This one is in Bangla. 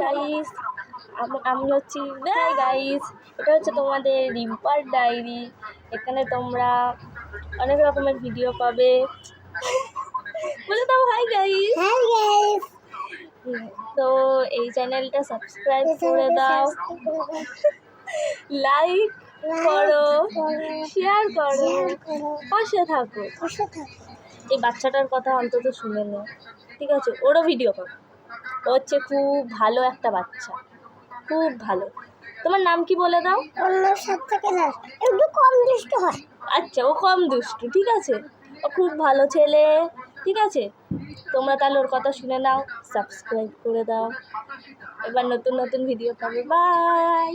গাইস, আমি হচ্ছি গাইস, এটা হচ্ছে তোমাদের রিম্পার ডায়েরি। এখানে তোমরা অনেক রকমের ভিডিও পাবে। বলে দাও হাই গাইস। তো এই চ্যানেলটা সাবস্ক্রাইব করে দাও, লাইক করো, শেয়ার করো, পাশে থাকো। এই বাচ্চাটার কথা অন্তত শুনে নে, ঠিক আছে? ওরও ভিডিও করো। ও হচ্ছে খুব ভালো একটা বাচ্চা, খুব ভালো। তোমার নাম কি বলে দাও? একটু কম দুষ্টু হয়। আচ্ছা, ও কম দুষ্টু, ঠিক আছে? ও খুব ভালো ছেলে, ঠিক আছে? তোমরা তাহলে ওর কথা শুনে নাও, সাবস্ক্রাইব করে দাও। এবার নতুন নতুন ভিডিও পাবে। বাই।